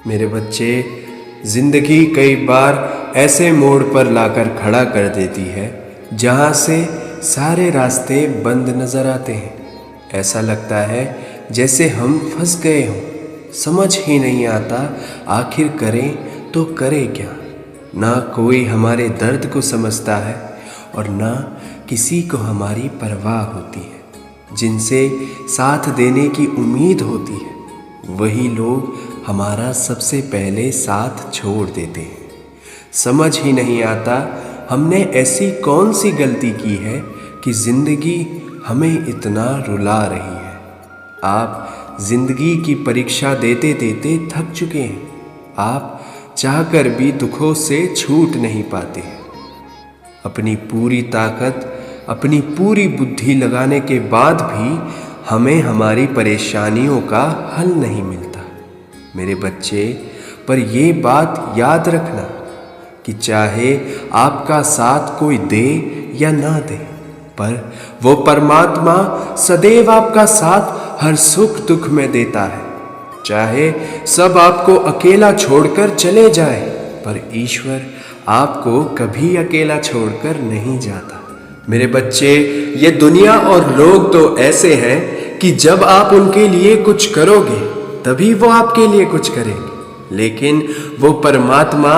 मेरे बच्चे, जिंदगी कई बार ऐसे मोड़ पर लाकर खड़ा कर देती है जहाँ से सारे रास्ते बंद नजर आते हैं। ऐसा लगता है जैसे हम फंस गए हों। समझ ही नहीं आता आखिर करें तो करें क्या। ना कोई हमारे दर्द को समझता है और ना किसी को हमारी परवाह होती है। जिनसे साथ देने की उम्मीद होती है वही लोग हमारा सबसे पहले साथ छोड़ देते हैं। समझ ही नहीं आता हमने ऐसी कौन सी गलती की है कि जिंदगी हमें इतना रुला रही है। आप जिंदगी की परीक्षा देते देते थक चुके हैं। आप चाहकर भी दुखों से छूट नहीं पाते। अपनी पूरी ताकत, अपनी पूरी बुद्धि लगाने के बाद भी हमें हमारी परेशानियों का हल नहीं मिलता। मेरे बच्चे, पर ये बात याद रखना कि चाहे आपका साथ कोई दे या ना दे, पर वो परमात्मा सदैव आपका साथ हर सुख दुख में देता है। चाहे सब आपको अकेला छोड़कर चले जाए, पर ईश्वर आपको कभी अकेला छोड़कर नहीं जाता। मेरे बच्चे, ये दुनिया और लोग तो ऐसे हैं कि जब आप उनके लिए कुछ करोगे तभी वो आपके लिए कुछ करेंगे, लेकिन वो परमात्मा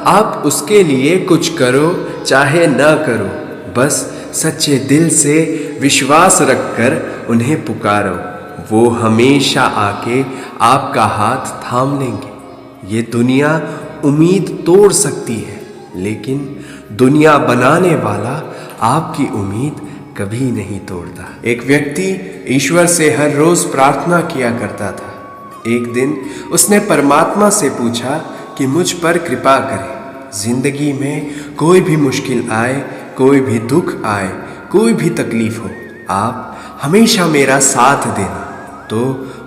आप उसके लिए कुछ करो चाहे ना करो, बस सच्चे दिल से विश्वास रखकर उन्हें पुकारो। वो हमेशा आके आपका हाथ थाम लेंगे। ये दुनिया उम्मीद तोड़ सकती है, लेकिन दुनिया बनाने वाला आपकी उम्मीद कभी नहीं तोड़ता। एक व्यक्ति ईश्वर से हर रोज प्रार्थना किया करता था। एक दिन उसने परमात्मा से पूछा कि मुझ पर कृपा करें। जिंदगी में कोई भी मुश्किल आए, कोई भी दुख आए, कोई भी तकलीफ हो, आप हमेशा मेरा साथ देना। तो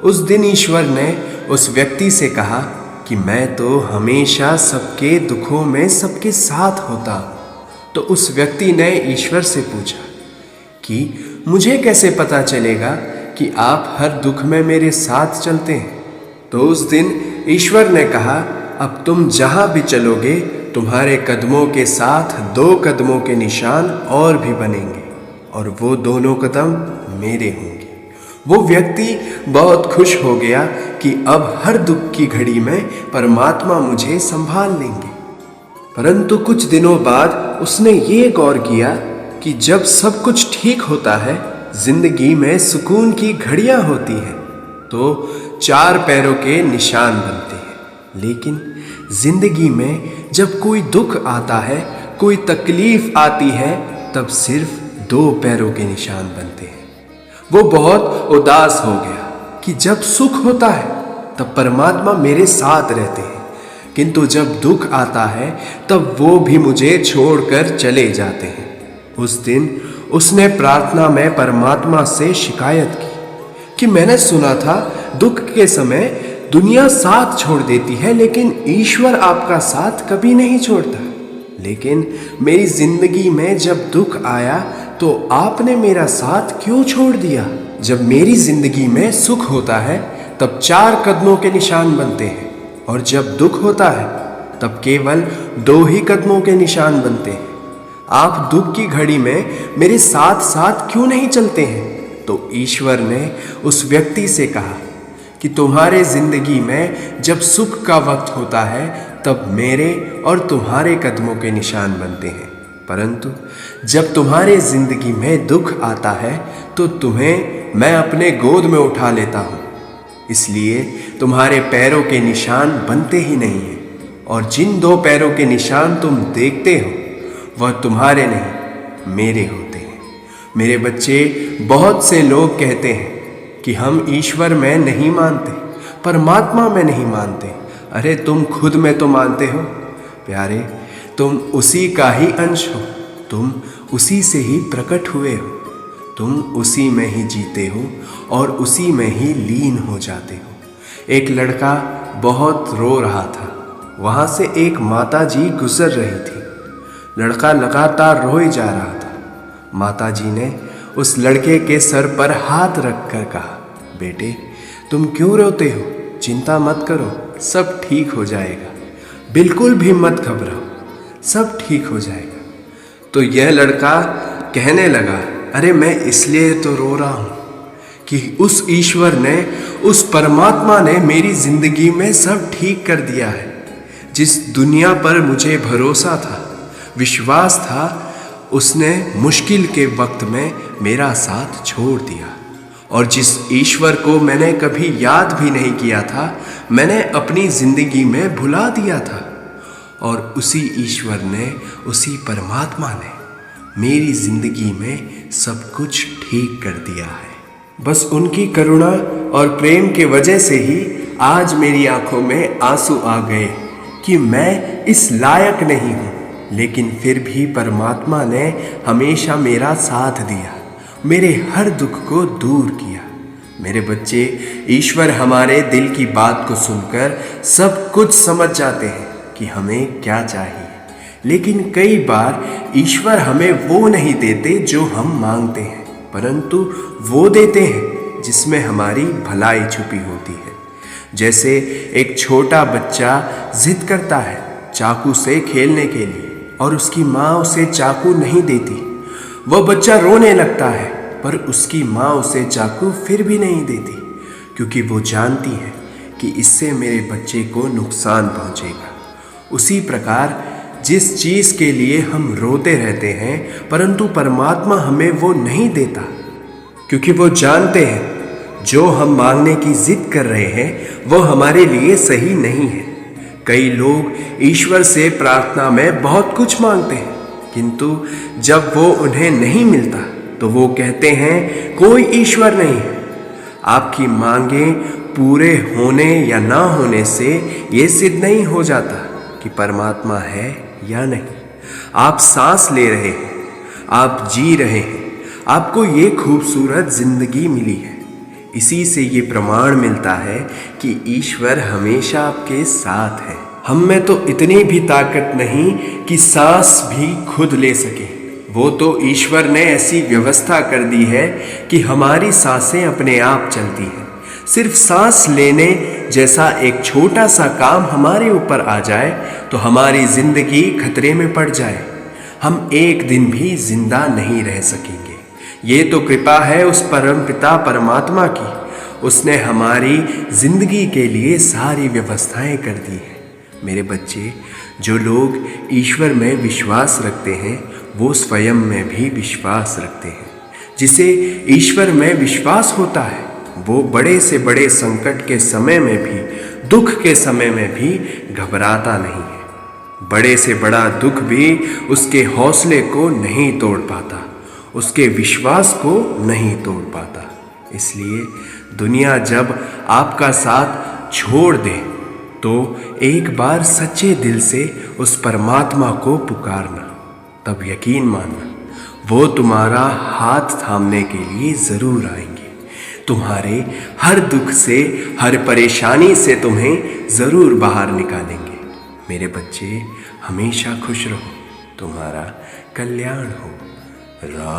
उस दिन ईश्वर ने उस व्यक्ति से कहा कि मैं तो हमेशा सबके दुखों में सबके साथ होता हूँ। तो उस व्यक्ति ने ईश्वर से पूछा कि मुझे कैसे पता चलेगा कि आप हर दुख में मेरे साथ चलते हैं। तो उस दिन ईश्वर ने कहा, अब तुम जहां भी चलोगे तुम्हारे कदमों के साथ 2 कदमों के निशान और भी बनेंगे, और वो दोनों कदम मेरे होंगे। वो व्यक्ति बहुत खुश हो गया कि अब हर दुख की घड़ी में परमात्मा मुझे संभाल लेंगे। परंतु कुछ दिनों बाद उसने ये गौर किया कि जब सब कुछ ठीक होता है, जिंदगी में सुकून की घड़ियां होती हैं, तो 4 पैरों के निशान बनते हैं। लेकिन जिंदगी में जब कोई दुख आता है, कोई तकलीफ आती है, तब सिर्फ 2 पैरों के निशान बनते हैं। वो बहुत उदास हो गया कि जब सुख होता है तब परमात्मा मेरे साथ रहते हैं, किंतु जब दुख आता है तब वो भी मुझे छोड़कर चले जाते हैं। उस दिन उसने प्रार्थना में परमात्मा से शिकायत की कि मैंने सुना था दुख के समय दुनिया साथ छोड़ देती है, लेकिन ईश्वर आपका साथ कभी नहीं छोड़ता। लेकिन मेरी जिंदगी में जब दुख आया तो आपने मेरा साथ क्यों छोड़ दिया? जब मेरी जिंदगी में सुख होता है तब 4 कदमों के निशान बनते हैं, और जब दुख होता है तब केवल 2 ही कदमों के निशान बनते हैं। आप दुख की घड़ी में मेरे साथ साथ क्यों नहीं चलते हैं? तो ईश्वर ने उस व्यक्ति से कहा कि तुम्हारे जिंदगी में जब सुख का वक्त होता है तब मेरे और तुम्हारे कदमों के निशान बनते हैं, परंतु जब तुम्हारे जिंदगी में दुख आता है तो तुम्हें मैं अपने गोद में उठा लेता हूँ। इसलिए तुम्हारे पैरों के निशान बनते ही नहीं हैं, और जिन 2 पैरों के निशान तुम देखते हो वह तुम्हारे नहीं मेरे होते हैं। मेरे बच्चे, बहुत से लोग कहते हैं कि हम ईश्वर में नहीं मानते, परमात्मा में नहीं मानते। अरे तुम खुद में तो मानते हो प्यारे, तुम उसी का ही अंश हो, तुम उसी से ही प्रकट हुए हो, तुम उसी में ही जीते हो और उसी में ही लीन हो जाते हो। एक लड़का बहुत रो रहा था। वहाँ से एक माता जी गुजर रही थी। लड़का लगातार रोए जा रहा था। माताजी ने उस लड़के के सर पर हाथ रखकर कहा, बेटे तुम क्यों रोते हो? चिंता मत करो, सब ठीक हो जाएगा, बिल्कुल भी मत घबराओ, सब ठीक हो जाएगा। तो यह लड़का कहने लगा, अरे मैं इसलिए तो रो रहा हूँ कि उस ईश्वर ने, उस परमात्मा ने मेरी जिंदगी में सब ठीक कर दिया है। जिस दुनिया पर मुझे भरोसा था, विश्वास था, उसने मुश्किल के वक्त में मेरा साथ छोड़ दिया। और जिस ईश्वर को मैंने कभी याद भी नहीं किया था, मैंने अपनी जिंदगी में भुला दिया था। और उसी ईश्वर ने, उसी परमात्मा ने मेरी जिंदगी में सब कुछ ठीक कर दिया है। बस उनकी करुणा और प्रेम के वजह से ही आज मेरी आंखों में आंसू आ गए कि मैं इस लायक नहीं हूँ, लेकिन फिर भी परमात्मा ने हमेशा मेरा साथ दिया, मेरे हर दुख को दूर किया। मेरे बच्चे, ईश्वर हमारे दिल की बात को सुनकर सब कुछ समझ जाते हैं कि हमें क्या चाहिए। लेकिन कई बार ईश्वर हमें वो नहीं देते जो हम मांगते हैं, परंतु वो देते हैं जिसमें हमारी भलाई छुपी होती है। जैसे एक छोटा बच्चा जिद करता है चाकू से खेलने के लिए और उसकी माँ उसे चाकू नहीं देती। वह बच्चा रोने लगता है, पर उसकी माँ उसे चाकू फिर भी नहीं देती, क्योंकि वो जानती है कि इससे मेरे बच्चे को नुकसान पहुँचेगा। उसी प्रकार जिस चीज़ के लिए हम रोते रहते हैं, परंतु परमात्मा हमें वो नहीं देता, क्योंकि वो जानते हैं जो हम मांगने की जिद कर रहे हैं वो हमारे लिए सही नहीं है। कई लोग ईश्वर से प्रार्थना में बहुत कुछ मांगते हैं, किंतु जब वो उन्हें नहीं मिलता तो वो कहते हैं कोई ईश्वर नहीं है। आपकी मांगें पूरे होने या ना होने से ये सिद्ध नहीं हो जाता कि परमात्मा है या नहीं। आप सांस ले रहे हैं, आप जी रहे हैं, आपको ये खूबसूरत जिंदगी मिली है। इसी से ये प्रमाण मिलता है कि ईश्वर हमेशा आपके साथ है। हम में तो इतनी भी ताकत नहीं कि सांस भी खुद ले सके। वो तो ईश्वर ने ऐसी व्यवस्था कर दी है कि हमारी सांसें अपने आप चलती हैं। सिर्फ सांस लेने जैसा एक छोटा सा काम हमारे ऊपर आ जाए तो हमारी जिंदगी खतरे में पड़ जाए, हम एक दिन भी जिंदा नहीं रह सकेंगे। ये तो कृपा है उस परम पिता परमात्मा की, उसने हमारी जिंदगी के लिए सारी व्यवस्थाएं कर दी हैं। मेरे बच्चे, जो लोग ईश्वर में विश्वास रखते हैं वो स्वयं में भी विश्वास रखते हैं। जिसे ईश्वर में विश्वास होता है वो बड़े से बड़े संकट के समय में भी, दुख के समय में भी घबराता नहीं है। बड़े से बड़ा दुख भी उसके हौसले को नहीं तोड़ पाता, उसके विश्वास को नहीं तोड़ पाता। इसलिए दुनिया जब आपका साथ छोड़ दे तो एक बार सच्चे दिल से उस परमात्मा को पुकारना, तब यकीन मानना वो तुम्हारा हाथ थामने के लिए ज़रूर आएंगे। तुम्हारे हर दुख से, हर परेशानी से तुम्हें ज़रूर बाहर निकालेंगे। मेरे बच्चे, हमेशा खुश रहो, तुम्हारा कल्याण हो। राम।